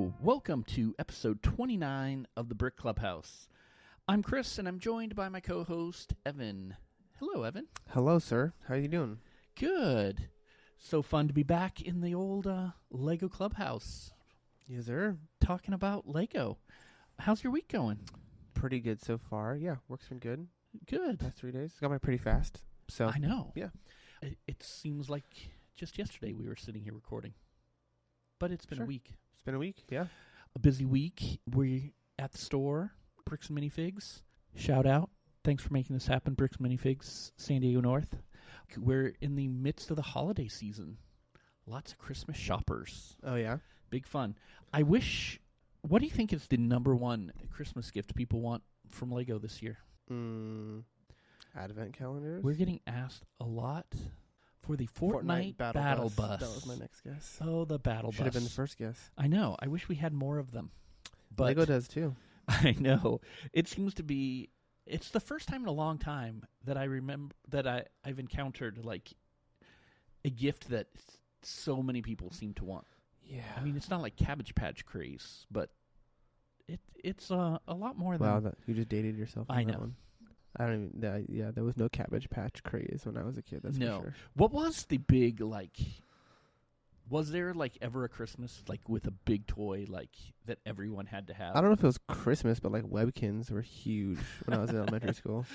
Hello, welcome to episode 29 of the Brick Clubhouse. I'm Chris, and I'm joined by my co-host, Evan. Hello, Evan. Hello, sir. How are you doing? Good. So fun to be back in the old Lego Clubhouse. Yes, sir. Talking about Lego. How's your week going? Pretty good so far. Yeah, work's been good. Good. Past 3 days. Got by pretty fast. So I know. Yeah. It seems like just yesterday we were sitting here recording. But it's been a week. It's been a week, yeah. A busy week. We're at the store, Bricks and Minifigs. Shout out. Thanks for making this happen, Bricks and Minifigs, San Diego North. We're in the midst of the holiday season. Lots of Christmas shoppers. Oh, yeah? Big fun. What do you think is the number one Christmas gift people want from Lego this year? Advent calendars? We're getting asked a lot for the Fortnite Battle Bus. That was my next guess. Oh, the Battle Bus. Should have been the first guess. I know. I wish we had more of them. But Lego does, too. I know. It seems to be... It's the first time in a long time that I remember that I've encountered, like, a gift that so many people seem to want. Yeah. I mean, it's not like Cabbage Patch craze, but it's a lot more than... Wow, you just dated yourself on I that know. one. I don't even... there was no Cabbage Patch craze when I was a kid, that's for sure. What was the big, like... Was there, like, ever a Christmas, like, with a big toy, like, that everyone had to have? I don't know if it was Christmas, but, like, Webkins were huge when I was in elementary school.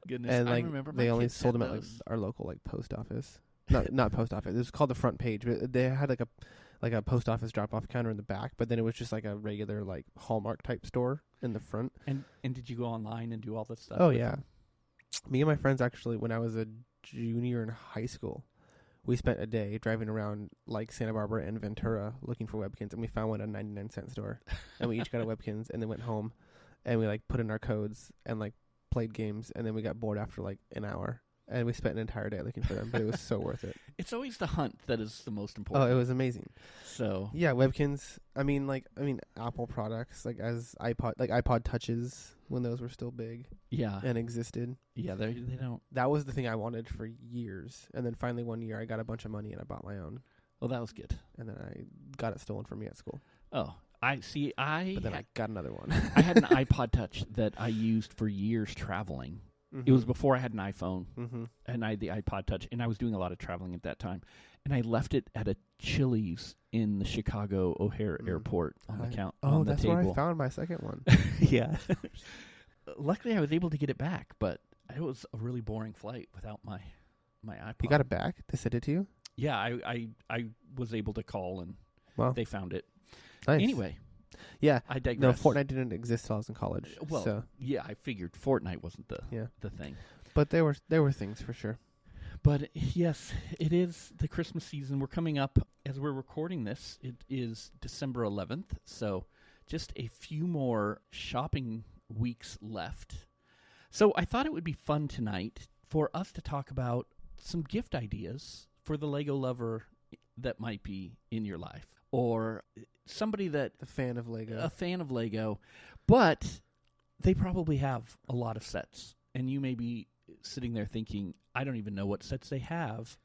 Goodness, And, I like, remember my they only kids sold had them at, like, those. our local, like, post office. Not post office. It was called the Front Page. But they had, like a post office drop-off counter in the back, but then it was just, like, a regular, like, Hallmark-type store in the front. And did you go online and do all that stuff? Oh, with yeah. them? Me and my friends, actually, when I was a junior in high school, we spent a day driving around, like, Santa Barbara and Ventura looking for Webkins, and we found one at a 99-cent store. And we each got a Webkins, and then went home, and we, like, put in our codes and, like, played games, and then we got bored after, like, an hour. And we spent an entire day looking for them, but it was so worth it. It's always the hunt that is the most important. Oh, it was amazing. So Yeah, Webkins. I mean, Apple products, like iPod Touches when those were still big yeah, and existed. yeah, they don't. That was the thing I wanted for years. And then finally one year I got a bunch of money and I bought my own. Well, that was good. And then I got it stolen from me at school. Oh, I see. But then I got another one. I had an iPod Touch that I used for years traveling. It was before I had an iPhone, and I had the iPod Touch, and I was doing a lot of traveling at that time. And I left it at a Chili's in the Chicago O'Hare Airport on the Oh, on that's the table. where I found my second one. Yeah. Luckily, I was able to get it back, but it was a really boring flight without my iPod. You got it back? They sent it to you? Yeah, I was able to call, and they found it. Nice. Anyway. Yeah. I digress. No, Fortnite didn't exist till I was in college. Well, so. yeah, I figured Fortnite wasn't the thing. But there were things for sure. But yes, it is the Christmas season. We're coming up, as we're recording this, it is December 11th, so just a few more shopping weeks left. So I thought it would be fun tonight for us to talk about some gift ideas for the Lego lover that might be in your life, or somebody that... A fan of Lego, but they probably have a lot of sets, and you may be sitting there thinking, I don't even know what sets they have.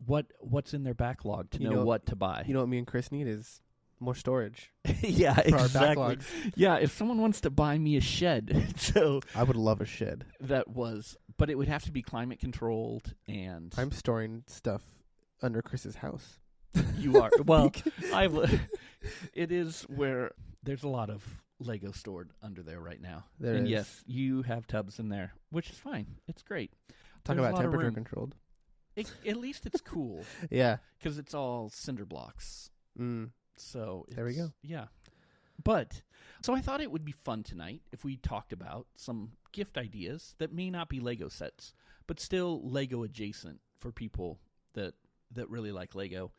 What's in their backlog to know what to buy? You know what me and Chris need is more storage. Yeah, for exactly. Our backlogs. Yeah, if someone wants to buy me a shed, so I would love a shed. But it would have to be climate controlled, and I'm storing stuff under Chris's house. You are. Well, it is where there's a lot of Lego stored under there right now. And yes, you have tubs in there, which is fine. It's great. Talk There's about temperature controlled. At least it's cool. Yeah. Because it's all cinder blocks. So there we go. Yeah. So I thought it would be fun tonight if we talked about some gift ideas that may not be Lego sets, but still Lego adjacent for people that really like Lego.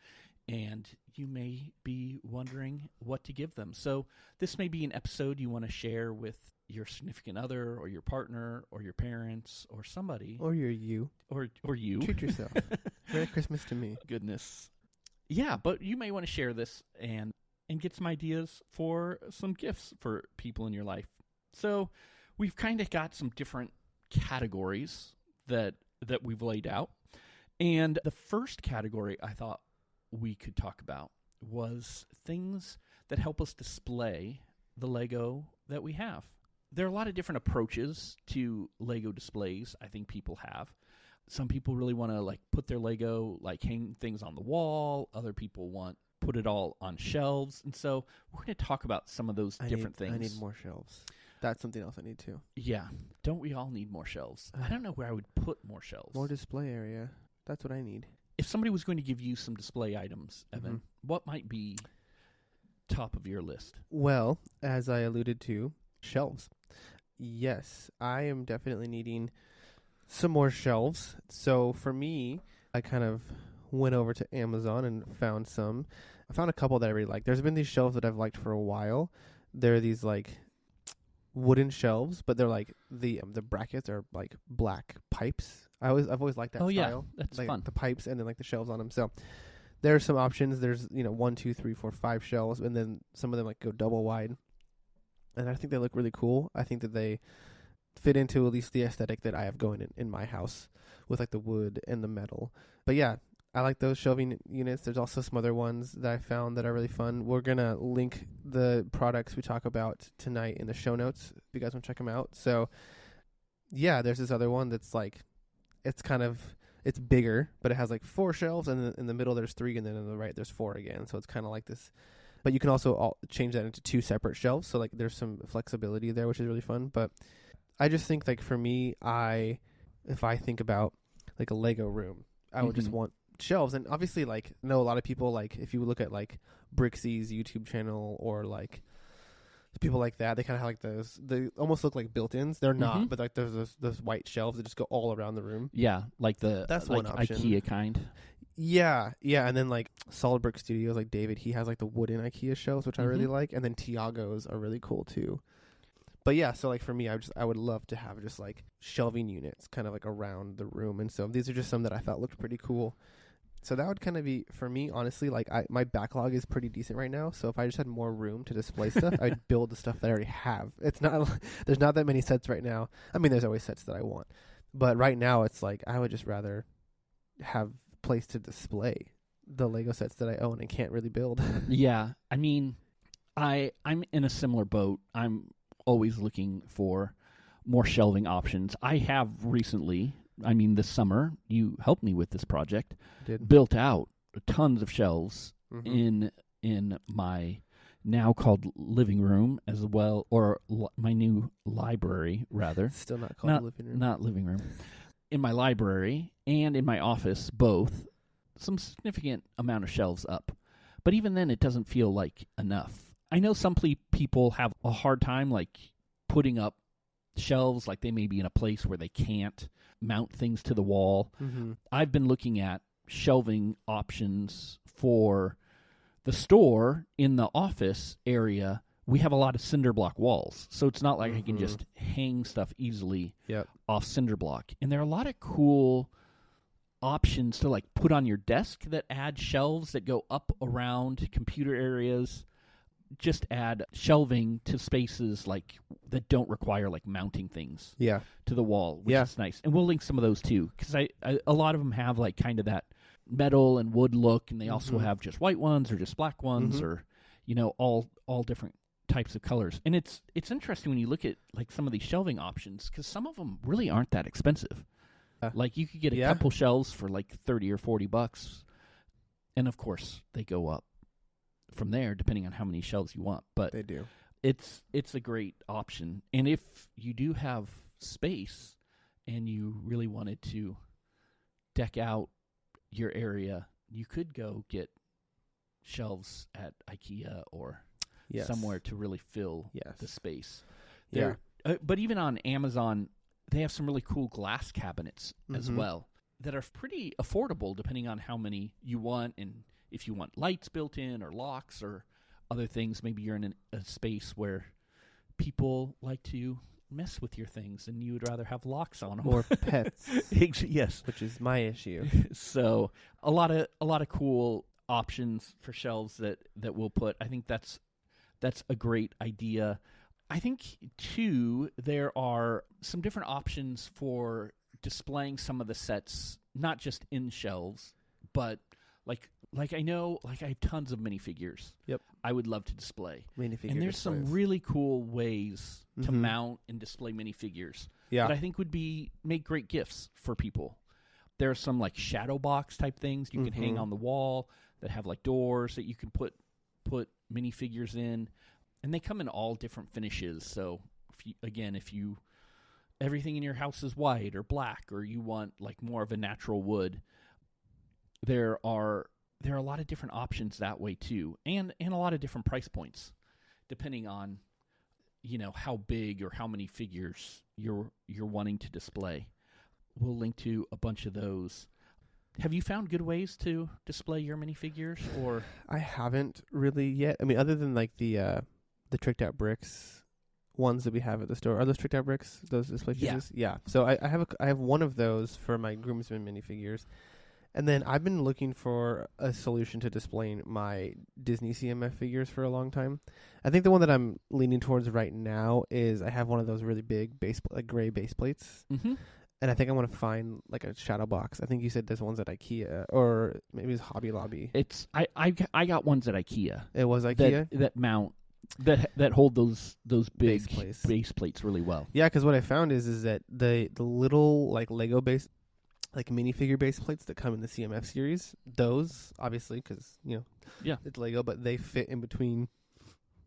And you may be wondering what to give them. So this may be an episode you want to share with your significant other or your partner or your parents or somebody. Or you. Or you. Treat yourself. Merry Christmas to me. Goodness. Yeah, but you may want to share this and get some ideas for some gifts for people in your life. So we've kind of got some different categories that we've laid out. And the first category I thought we could talk about was things that help us display the Lego that we have. There are a lot of different approaches to Lego displays I think people have. Some people really want to like put their Lego, like hang things on the wall. Other people want put it all on shelves. And so we're going to talk about some of those different things. I need more shelves. That's something else I need too. Yeah. Don't we all need more shelves? I don't know where I would put more shelves. More display area. That's what I need. If somebody was going to give you some display items, Evan, what might be top of your list? Well, as I alluded to, shelves. Yes, I am definitely needing some more shelves. So for me, I kind of went over to Amazon and found some. I found a couple that I really like. There's been these shelves that I've liked for a while. They're these like wooden shelves, but they're like the brackets are like black pipes. I've always liked that style. Yeah, that's like fun. The pipes and then like the shelves on them. So there are some options. There's 1, 2, 3, 4, 5 shelves, and then some of them like go double wide. And I think they look really cool. I think that they fit into at least the aesthetic that I have going in my house with like the wood and the metal. But yeah, I like those shelving units. There's also some other ones that I found that are really fun. We're going to link the products we talk about tonight in the show notes if you guys want to check them out. So yeah, there's this other one that's like, it's bigger, but it has like 4 shelves, and in the middle there's 3, and then on the right there's 4 again. So it's kind of like this. But you can also change that into 2 separate shelves. So like there's some flexibility there, which is really fun. But I just think like for me, if I think about like a Lego room, I would just want shelves. And obviously like I know a lot of people, like if you look at like Brixie's YouTube channel or like people like that, they kind of have like those, they almost look like built-ins. They're not, but like there's those white shelves that just go all around the room. Yeah, like that's like one option. IKEA kind. Yeah, and then like Solid Brick Studios, like David, he has like the wooden IKEA shelves, which I really like, and then Tiago's are really cool too. But yeah, so like for me, I would love to have just like shelving units kind of like around the room, and so these are just some that I thought looked pretty cool. So that would kind of be for me, honestly. Like my backlog is pretty decent right now, so if I just had more room to display stuff, I'd build the stuff that I already have. It's not there's not that many sets right now. I mean, there's always sets that I want, but right now it's like I would just rather have place to display the Lego sets that I own and can't really build. Yeah, I mean, I'm in a similar boat. I'm always looking for more shelving options. I have recently, this summer, you helped me with this project, built out tons of shelves in my now called living room as well, or my new library, rather. Still not called living room. Not living room. In my library and in my office, both, some significant amount of shelves up. But even then, it doesn't feel like enough. I know some people have a hard time, like, putting up shelves, like they may be in a place where they can't mount things to the wall. I've been looking at shelving options for the store. In the office area, we have a lot of cinder block walls, so it's not like I can just hang stuff easily off cinder block. And there are a lot of cool options to like put on your desk that add shelves that go up around computer areas. Just add shelving to spaces like that don't require like mounting things to the wall, which is nice. And we'll link some of those too, because a lot of them have like kind of that metal and wood look, and they also have just white ones or just black ones, or all different types of colors. And it's interesting when you look at like some of these shelving options, because some of them really aren't that expensive. Like you could get a couple shelves for like $30 or $40, and of course they go up from there depending on how many shelves you want. But they do. It's a great option. And if you do have space and you really wanted to deck out your area, you could go get shelves at IKEA or somewhere to really fill the space. But even on Amazon, they have some really cool glass cabinets as well that are pretty affordable depending on how many you want, and if you want lights built in or locks or other things. Maybe you're in a space where people like to mess with your things and you would rather have locks on them. Or pets. Yes. Which is my issue. So a lot of cool options for shelves that we'll put. I think that's a great idea. I think, too, there are some different options for displaying some of the sets, not just in shelves, but like I know, like I have tons of minifigures. Yep. I would love to display. Minifigure And there's displays. some really cool ways to Mhm. mount and display minifigures Yeah. that I think would make great gifts for people. There are some like shadow box type things you can hang Mhm. on the wall that have like doors that you can put minifigures in, and they come in all different finishes. So if you everything in your house is white or black, or you want like more of a natural wood, there are a lot of different options that way too, and a lot of different price points depending on how big or how many figures you're wanting to display. We'll link to a bunch of those. Have you found good ways to display your minifigures? Or I haven't really yet. I mean, other than like the tricked out bricks ones that we have at the store. Are those tricked out bricks? Those display pieces? Yeah. So I have one of those for my groomsmen minifigures. And then I've been looking for a solution to displaying my Disney CMF figures for a long time. I think the one that I'm leaning towards right now is I have one of those really big gray base plates. Mm-hmm. And I think I want to find like a shadow box. I think you said there's ones at IKEA or maybe it's Hobby Lobby. I got ones at IKEA. It was IKEA that mount that hold those big base plates really well. Yeah, because what I found is that the little like Lego base, like minifigure base plates that come in the CMF series, those obviously because it's Lego, but they fit in between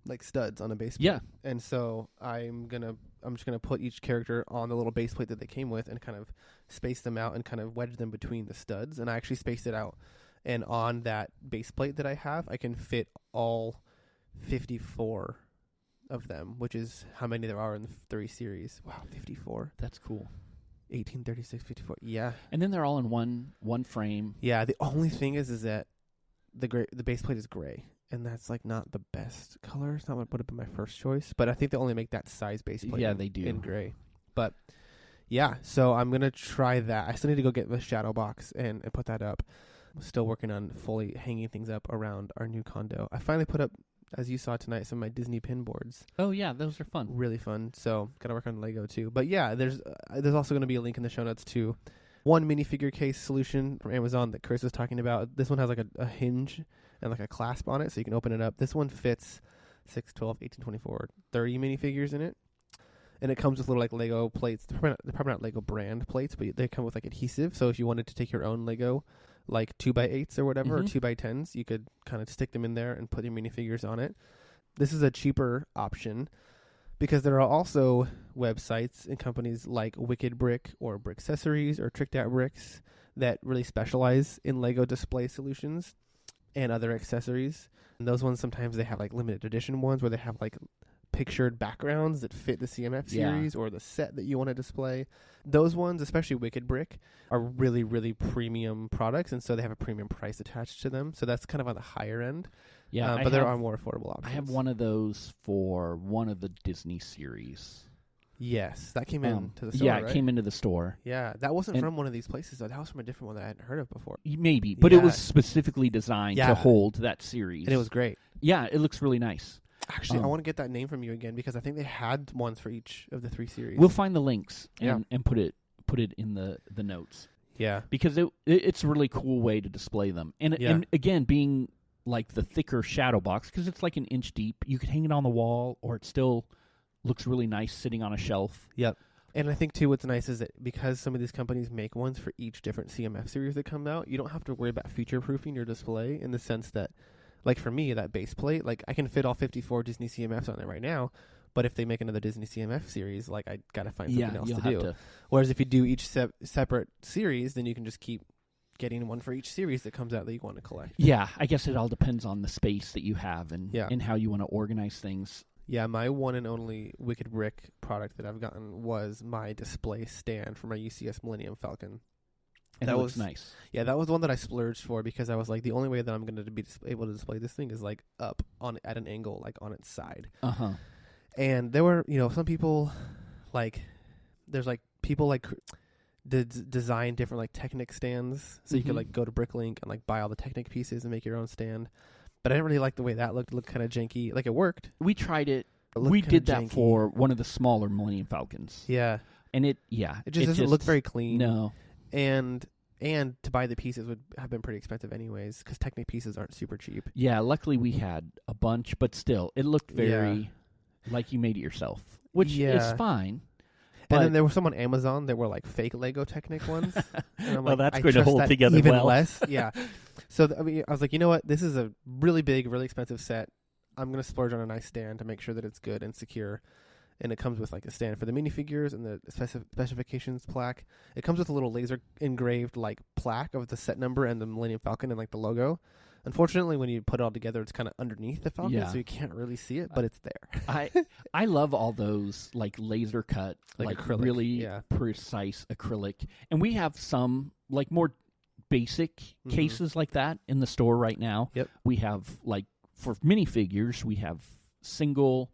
like studs on a base plate. Yeah. And so I'm just gonna put each character on the little base plate that they came with and kind of space them out and kind of wedge them between the studs. And I actually spaced it out. And on that base plate that I have, I can fit all 54 of them, which is how many there are in the 3 series. Wow, 54. That's cool. 18, 36, 54. Yeah. And then they're all in one frame. Yeah, the only thing is that the base plate is gray. And that's like not the best color. It's not what I put up in my first choice. But I think they only make that size base plate. Yeah, they do. In gray. But yeah, so I'm going to try that. I still need to go get the shadow box and put that up. I'm still working on fully hanging things up around our new condo. I finally put up, as you saw tonight, some of my Disney pin boards. Oh, yeah, those are fun. Really fun. So got to work on Lego too. But yeah, there's also going to be a link in the show notes to one minifigure case solution from Amazon that Chris was talking about. This one has like a hinge and like a clasp on it, so you can open it up. This one fits 6, 12, 18, 24, 30 minifigures in it. And it comes with little like Lego plates. They're probably not Lego brand plates, but they come with like adhesive. So if you wanted to take your own Lego, like 2x8s or whatever, or 2x10s, you could kind of stick them in there and put your minifigures on it. This is a cheaper option because there are also websites and companies like Wicked Brick or Brickccessories or Tricked Out Bricks that really specialize in Lego display solutions and other accessories. And those ones, sometimes they have like limited edition ones where they have like pictured backgrounds that fit the CMF series or the set that you want to display. Those ones, especially Wicked Brick, are really, really premium products, and so they have a premium price attached to them. So that's kind of on the higher end. Yeah, but there are more affordable options. I have one of those for one of the Disney series. Yes, that came into the store, Yeah, right? it came into the store. Yeah, that wasn't from one of these places, though. That was from a different one that I hadn't heard of before. Maybe, but it was specifically designed to hold that series. And it was great. Yeah, it looks really nice. Actually, I want to get that name from you again because I think they had ones for each of the 3 series. We'll find the links and put it in the notes. Yeah. Because it's a really cool way to display them. And again, being like the thicker shadow box, because it's like an inch deep, you could hang it on the wall, or it still looks really nice sitting on a shelf. Yep. And I think, too, what's nice is that because some of these companies make ones for each different CMF series that come out, you don't have to worry about future-proofing your display in the sense that, like for me, that base plate, like I can fit all 54 Disney CMFs on there right now, but if they make another Disney CMF series, like I got to find something else to do. Whereas if you do each separate series, then you can just keep getting one for each series that comes out that you want to collect. Yeah, I guess it all depends on the space that you have and how you want to organize things. Yeah, my one and only Wicked Brick product that I've gotten was my display stand for my UCS Millennium Falcon. And that was nice. Yeah, that was the one that I splurged for because I was like, the only way that I'm going to be able to display this thing is like up at an angle, like on its side. Uh-huh. And there were, some people like, there's like people like design different like Technic stands. So you could like go to Bricklink and like buy all the Technic pieces and make your own stand. But I didn't really like the way that looked. It looked kind of janky. Like it worked. We tried it. We did that janky for one of the smaller Millennium Falcons. Yeah. And it just doesn't look very clean. No. And And to buy the pieces would have been pretty expensive anyways, because Technic pieces aren't super cheap. Yeah, luckily we had a bunch, but still, it looked very like you made it yourself, which is fine. And then there were some on Amazon that were like fake Lego Technic ones. And I'm well, like, that's going to hold together even well. less. Yeah. So I was like, you know what? This is a really big, really expensive set. I'm going to splurge on a nice stand to make sure that it's good and secure. And it comes with like a stand for the minifigures and the specifications plaque. It comes with a little laser engraved like plaque of the set number and the Millennium Falcon and like the logo. Unfortunately, when you put it all together, it's kind of underneath the Falcon, so you can't really see it, but it's there. I love all those like laser cut, like acrylic, really precise acrylic. And we have some like more basic cases like that in the store right now. Yep. We have like for minifigures, we have single,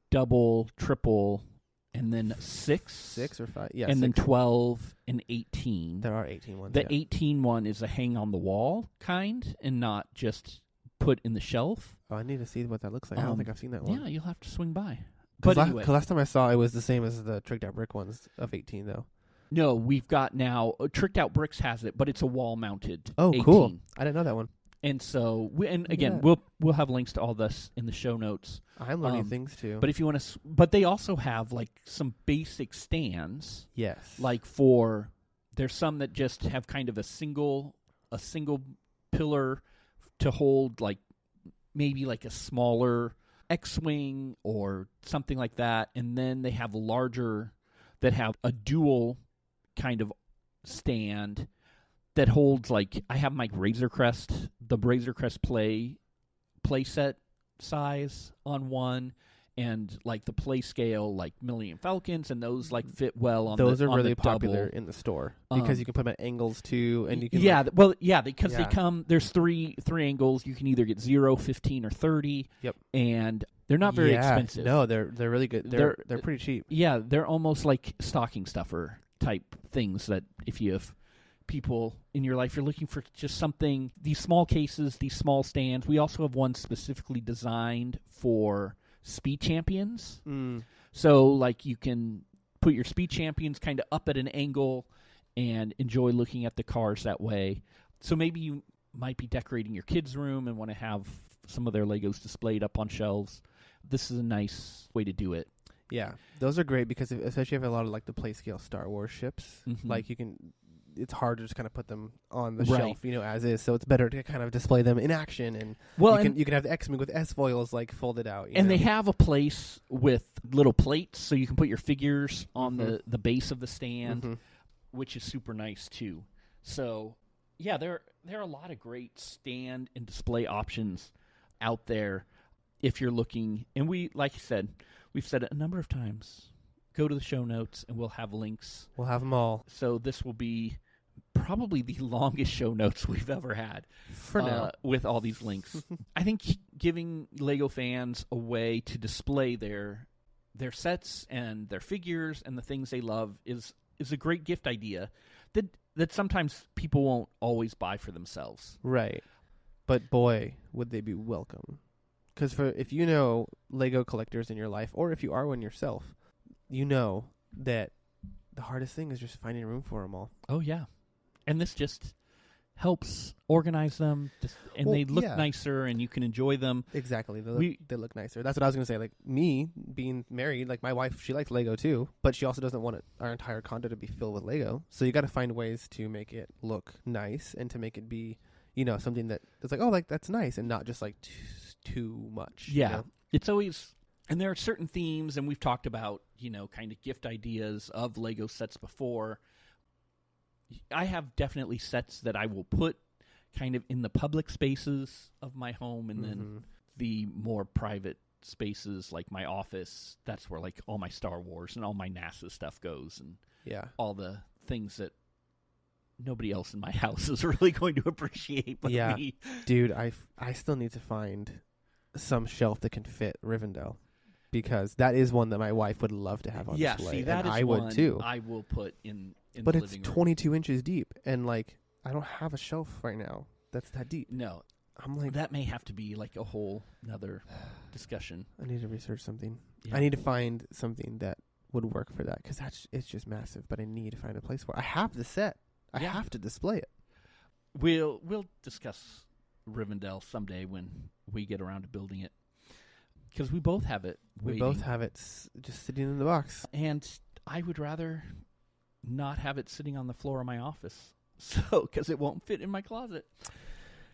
double, triple, and then 6 or 5, and then 12 and 18. There are 18 ones. The 18 one is a hang on the wall kind, and not just put in the shelf. Oh, I need to see what that looks like. I don't think I've seen that one. Yeah, you'll have to swing by. But anyway, last time I saw it was the same as the tricked out brick ones of 18 though. No, we've got now Tricked Out Bricks has it, but it's a wall mounted. Oh, 18. Cool! I didn't know that one. And so, we'll have links to all this in the show notes. I'm learning things too. But if you want to, but they also have like some basic stands. Yes. Like there's some that just have kind of a single pillar to hold like maybe like a smaller X-wing or something like that, and then they have larger that have a dual kind of stand that holds like I have my Razor Crest play set size on one, and like the play scale like Millennium Falcons, and those like fit well on those are really the popular double. In the store because you can put them at angles too, and you can because they come. There's three angles. You can either get 0, 15, or 30. Yep, and they're not very expensive. No, they're really good. They're pretty cheap. Yeah, they're almost like stocking stuffer type things that if you have people in your life, you're looking for just something, these small cases, these small stands. We also have one specifically designed for speed champions. So like you can put your speed champions kind of up at an angle and enjoy looking at the cars that way. So maybe you might be decorating your kids' room and want to have some of their Legos displayed up on shelves. This is a nice way to do it. Yeah, those are great because especially if you have a lot of like the play scale Star Wars ships, like you can. It's hard to just kind of put them on the shelf, as is. So it's better to kind of display them in action, and you can have the X-Men with S foils like folded out. And they have a place with little plates, so you can put your figures on the base of the stand, which is super nice too. So yeah, there are a lot of great stand and display options out there if you're looking. And we've said it a number of times. Go to the show notes, and we'll have links. We'll have them all. So this will be probably the longest show notes we've ever had for now, with all these links. I think giving Lego fans a way to display their sets and their figures and the things they love is a great gift idea that sometimes people won't always buy for themselves. Right. But boy, would they be welcome. Because if you know Lego collectors in your life, or if you are one yourself, you know that the hardest thing is just finding room for them all. Oh, yeah. And this just helps organize them, they look nicer, and you can enjoy them. Exactly. They look nicer. That's what I was going to say. Like, me, being married, like my wife, she likes Lego too, but she also doesn't want our entire condo to be filled with Lego. So you got to find ways to make it look nice and to make it be, something that's like, oh, like that's nice, and not just like too much. Yeah. It's always... And there are certain themes, and we've talked about, kind of gift ideas of Lego sets before. I have definitely sets that I will put kind of in the public spaces of my home, and then the more private spaces, like my office, that's where like all my Star Wars and all my NASA stuff goes, and all the things that nobody else in my house is really going to appreciate but me. Dude, I still need to find some shelf that can fit Rivendell. Because that is one that my wife would love to have on display. See, that and is I would too. I will put in but the living room. But it's 22 inches deep, and like I don't have a shelf right now that's that deep. No, I'm like that may have to be like a whole another discussion. I need to research something. Yeah. I need to find something that would work for that because it's just massive. But I need to find a place for it. I have the set. I Yeah. have to display it. We'll discuss Rivendell someday when we get around to building it, because we both have it. We waiting. both have it just sitting in the box. And I would rather not have it sitting on the floor of my office, because it won't fit in my closet.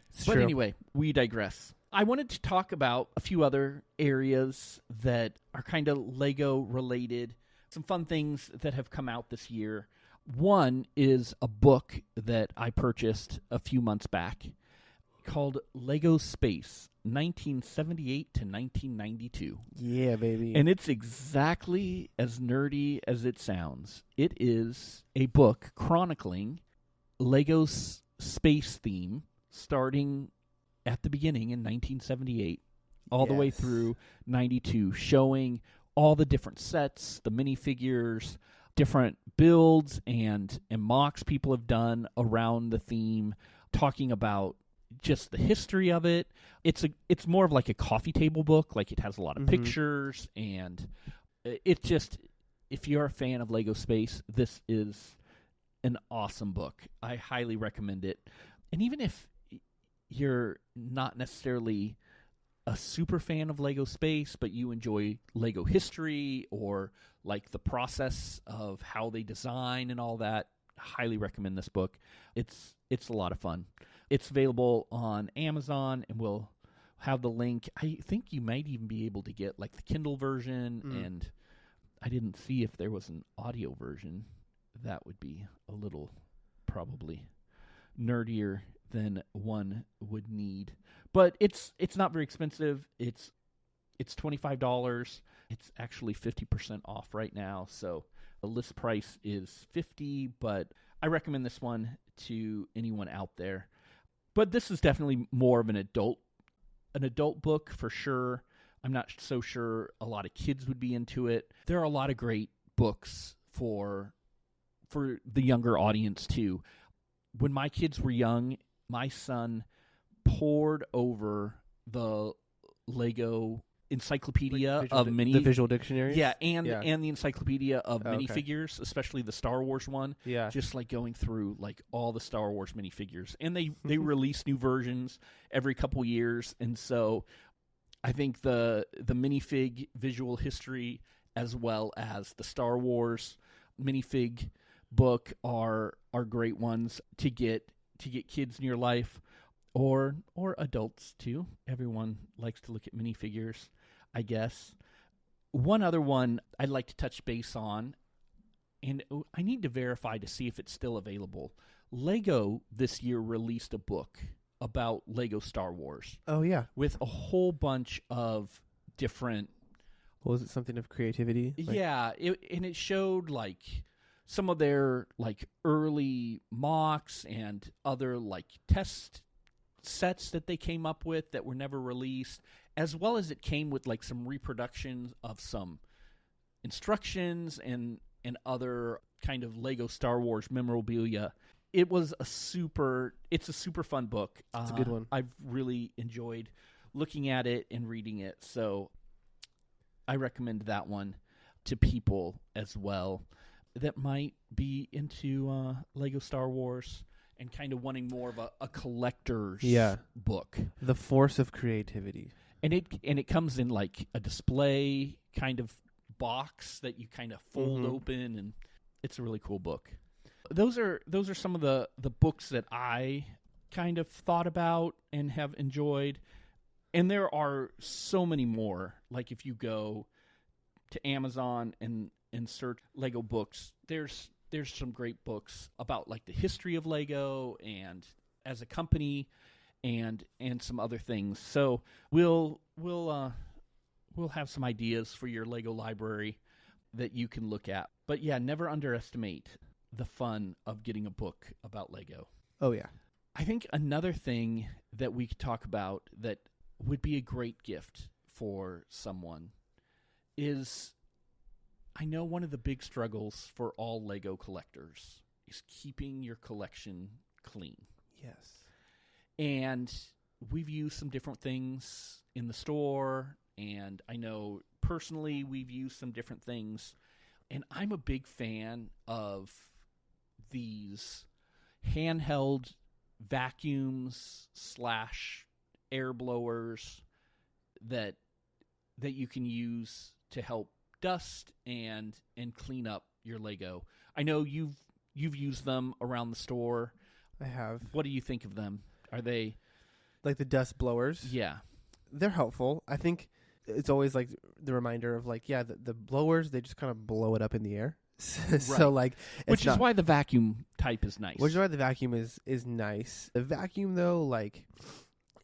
It's But true. anyway, we digress. I wanted to talk about a few other areas that are kind of Lego related, some fun things that have come out this year. One is a book that I purchased a few months back called Lego Space, 1978 to 1992. Yeah, baby. And it's exactly as nerdy as it sounds. It is a book chronicling Lego's space theme, starting at the beginning in 1978, all the way Yes. through 92, showing all the different sets, the minifigures, different builds and mocks people have done around the theme, talking about just the history of it. It's more of like a coffee table book. Like, it has a lot of Mhm. pictures, and it just, if you're a fan of Lego Space, this is an awesome book. I highly recommend it. And even if you're not necessarily a super fan of Lego Space, but you enjoy Lego history or like the process of how they design and all that, highly recommend this book. It's a lot of fun. It's available on Amazon, and we'll have the link. I think you might even be able to get like the Kindle version, and I didn't see if there was an audio version. That would be a little probably nerdier than one would need. But it's not very expensive. It's $25. It's actually 50% off right now. So the list price is $50, but I recommend this one to anyone out there. But this is definitely more of an adult book for sure. I'm not so sure a lot of kids would be into it. There are a lot of great books for the younger audience too. When my kids were young, my son pored over the Lego encyclopedia of the visual dictionary. and the encyclopedia of Okay. minifigures, especially the Star Wars one. Yeah. Just like going through like all the Star Wars minifigures, and they release new versions every couple years, and so I think the minifig visual history as well as the Star Wars minifig book are great ones to get kids in your life, or adults too. Everyone likes to look at minifigures, I guess. One other one I'd like to touch base on, and I need to verify to see if it's still available. Lego this year released a book about Lego Star Wars Oh yeah. with a whole bunch of different. What was it? Something of creativity. Yeah, and it showed like some of their like early mocks and other like test sets that they came up with that were never released, as well as it came with like some reproductions of some instructions and other kind of Lego Star Wars memorabilia. It's a super fun book. It's a good one. I've really enjoyed looking at it and reading it, so I recommend that one to people as well that might be into Lego Star Wars and kind of wanting more of a collector's book. The force of creativity. And it comes in like a display kind of box that you kind of fold open, and it's a really cool book. Those are some of the books that I kind of thought about and have enjoyed. And there are so many more. Like if you go to Amazon and search Lego books, there's some great books about like the history of Lego and as a company and some other things. So we'll have some ideas for your Lego library that you can look at. But yeah, never underestimate the fun of getting a book about Lego. Oh yeah. I think another thing that we could talk about that would be a great gift for someone is, I know one of the big struggles for all Lego collectors is keeping your collection clean. Yes. And we've used some different things in the store, and I know personally we've used some different things, and I'm a big fan of these handheld vacuums / air blowers that you can use to help dust and clean up your Lego. I know you've used them around the store. I have. What do you think of them? Are they like the dust blowers? Yeah. They're helpful. I think it's always like the reminder of like, yeah, the blowers, they just kind of blow it up in the air. So like, which is why the vacuum type is nice. Which is why the vacuum is nice. The vacuum though, like,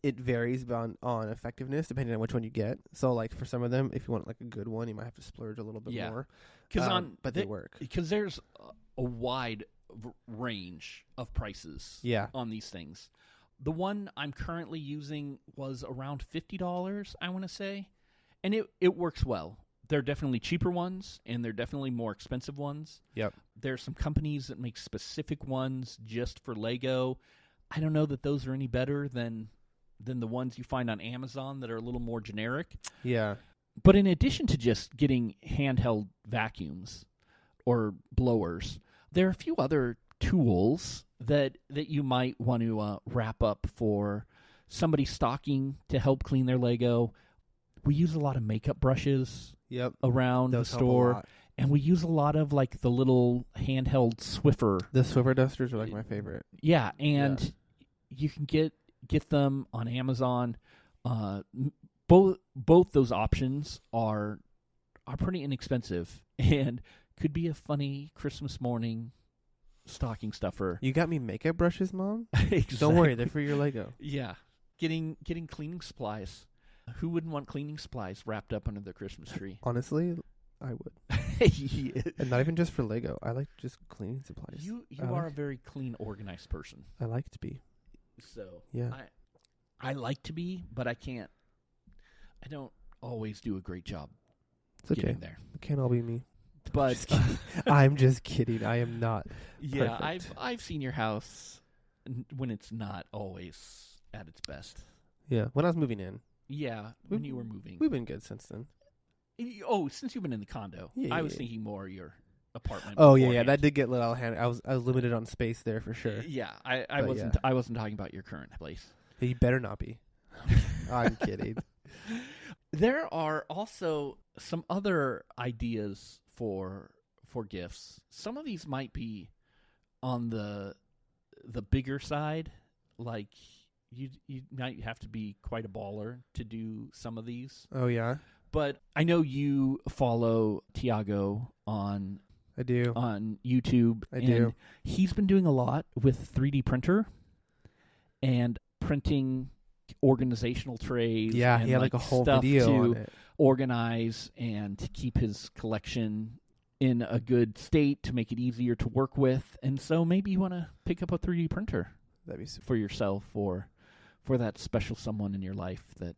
it varies on effectiveness depending on which one you get. So like for some of them, if you want like a good one, you might have to splurge a little bit more. But they work because there's a wide range of prices. On these things. The one I'm currently using was around $50, I want to say, and it works well. There are definitely cheaper ones, and there are definitely more expensive ones. Yep. There's some companies that make specific ones just for Lego. I don't know that those are any better than the ones you find on Amazon that are a little more generic. Yeah. But in addition to just getting handheld vacuums or blowers, there are a few other tools that you might want to wrap up for somebody stocking to help clean their Lego. We use a lot of makeup brushes around the store, and we use a lot of like the little handheld Swiffer. The Swiffer dusters are like my favorite. Yeah, and you can get them on Amazon. Both those options are pretty inexpensive and could be a funny Christmas morning stocking stuffer. You got me makeup brushes, Mom? Exactly. Don't worry, they're for your Lego. Yeah. Getting cleaning supplies. Who wouldn't want cleaning supplies wrapped up under the Christmas tree? Honestly, I would. Yeah. And not even just for Lego. I like just cleaning supplies. You are a very clean, organized person. I like to be. So yeah, I like to be, but I can't. I don't always do a great job. It's okay. Getting there. It can't all be me. But I'm just kidding. I am not. Yeah, perfect. I've seen your house when it's not always at its best. Yeah, when I was moving in. Yeah, when you were moving. We've been good since then. Oh, since you've been in the condo. Yeah, I was thinking more your apartment. Oh yeah, that did get a little out of hand. I was limited on space there for sure. Yeah, I wasn't talking about your current place. You better not be. I'm kidding. There are also some other ideas for gifts. Some of these might be on the bigger side, like you might have to be quite a baller to do some of these. Oh yeah. But I know you follow Tiago on I do. On YouTube. I do. He's been doing a lot with 3D printer and printing organizational trays. Yeah, and he had like a whole video to on it. Organize and to keep his collection in a good state to make it easier to work with. And so maybe you want to pick up a 3D printer for yourself or for that special someone in your life that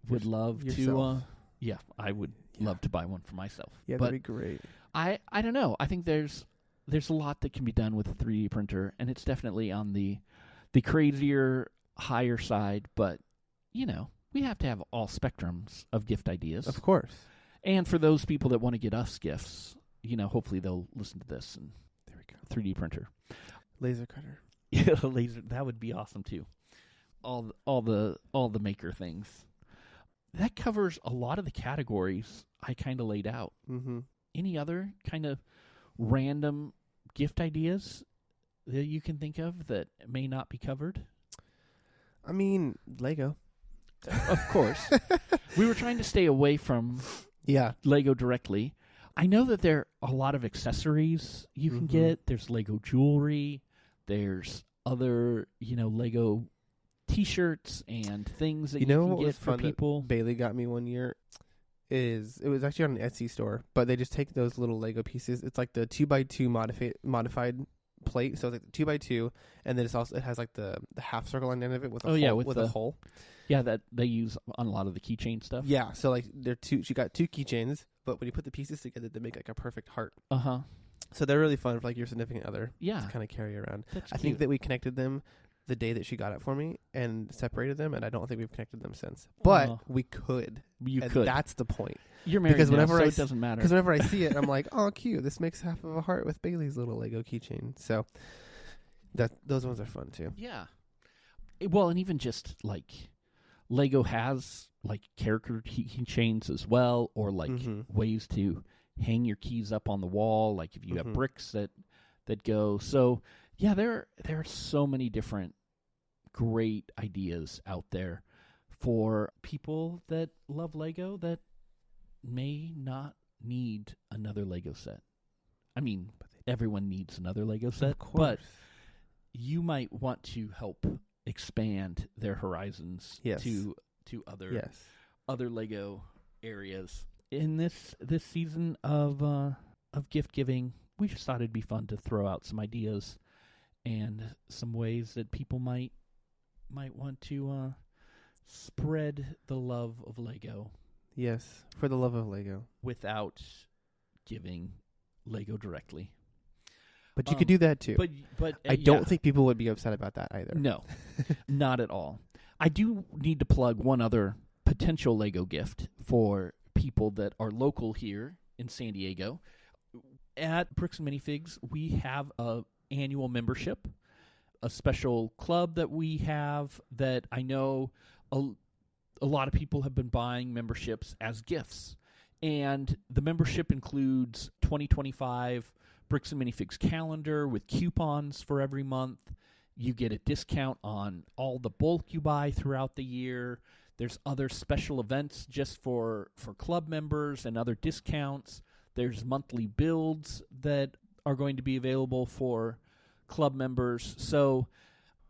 would love yourself. to. Yeah, I would love to buy one for myself. Yeah, but that'd be great. I don't know. I think there's a lot that can be done with a 3D printer, and it's definitely on the crazier, higher side. But we have to have all spectrums of gift ideas, of course. And for those people that want to get us gifts, hopefully they'll listen to this. And there we go. 3D printer, laser cutter. Yeah, laser. That would be awesome too. All the maker things. That covers a lot of the categories I kind of laid out. Mm-hmm. Any other kind of random gift ideas that you can think of that may not be covered? I mean, Lego. Of course. We were trying to stay away from Lego directly. I know that there are a lot of accessories you can get. There's Lego jewelry. There's other, Lego T-shirts and things that you can get for people. Bailey got me one year. It was actually on an Etsy store, but they just take those little Lego pieces. It's like the 2x2 modified plate, so it's like the 2x2, and then it has like the half circle on the end of it with a hole. Yeah, that they use on a lot of the keychain stuff. Yeah, so like she got two keychains, but when you put the pieces together, they make like a perfect heart. So they're really fun for like your significant other. Yeah, to kind of carry around. That's I think that we connected them the day that she got it for me and separated them, and I don't think we've connected them since. But we could. You could. That's the point. You're married because now, so it doesn't matter. Because whenever I see it, I'm like, oh, cute. This makes half of a heart with Bailey's little Lego keychain. So, Those ones are fun too. Yeah. Well, and even just like Lego has like character keychains as well, or like ways to hang your keys up on the wall, like if you have bricks that go. So yeah, there are so many different great ideas out there for people that love Lego that may not need another Lego set. I mean, everyone needs another Lego set, but you might want to help expand their horizons to other Lego areas. In this season of gift giving, we just thought it'd be fun to throw out some ideas and some ways that people might want to spread the love of Lego. Yes, for the love of Lego. Without giving Lego directly. But you could do that too. But I don't think people would be upset about that either. No, not at all. I do need to plug one other potential Lego gift for people that are local here in San Diego. At Bricks and Minifigs, we have a annual membership, a special club that we have that I know a lot of people have been buying memberships as gifts. And the membership includes 2025 Bricks and Minifigs calendar with coupons for every month. You get a discount on all the bulk you buy throughout the year. There's other special events just for club members and other discounts. There's monthly builds that are going to be available for club members. So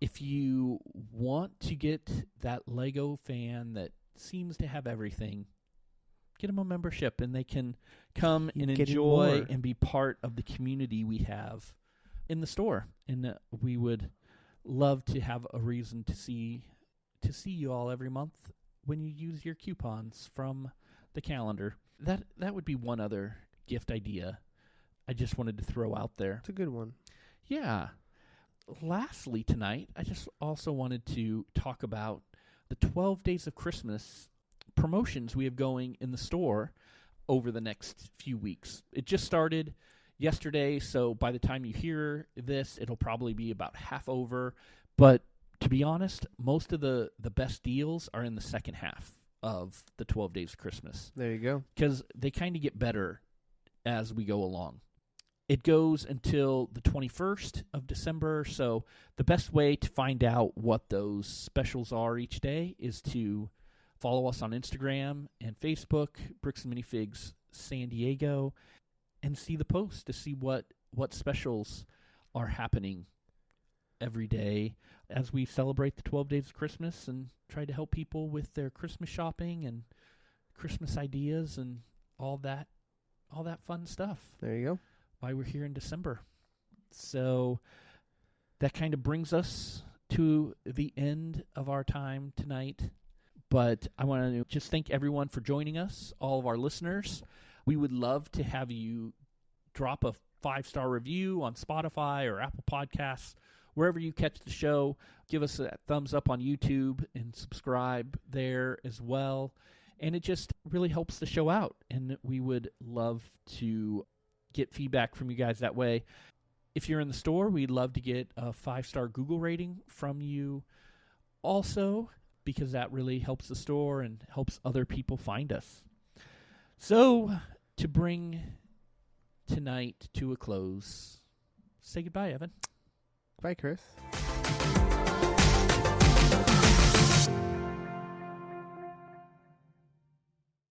if you want to get that Lego fan that seems to have everything, get them a membership and they can come and enjoy and be part of the community we have in the store. And we would love to have a reason to see you all every month when you use your coupons from the calendar. That would be one other gift idea I just wanted to throw out there. It's a good one. Yeah. Lastly tonight, I just also wanted to talk about the 12 Days of Christmas promotions we have going in the store over the next few weeks. It just started yesterday, so by the time you hear this, it'll probably be about half over. But to be honest, most of the best deals are in the second half of the 12 Days of Christmas. There you go. Because they kind of get better as we go along. It goes until the 21st of December, so the best way to find out what those specials are each day is to follow us on Instagram and Facebook, Bricks and Minifigs San Diego, and see the post to see what specials are happening every day as we celebrate the 12 Days of Christmas and try to help people with their Christmas shopping and Christmas ideas and all that fun stuff. There you go. Why we're here in December. So that kind of brings us to the end of our time tonight. But I want to just thank everyone for joining us, all of our listeners. We would love to have you drop a 5-star review on Spotify or Apple Podcasts, wherever you catch the show. Give us a thumbs up on YouTube and subscribe there as well. And it just really helps the show out. And we would love to get feedback from you guys that way. If you're in the store, we'd love to get a 5-star Google rating from you also, because that really helps the store and helps other people find us. So, to bring tonight to a close, say goodbye, Evan. Bye, Chris.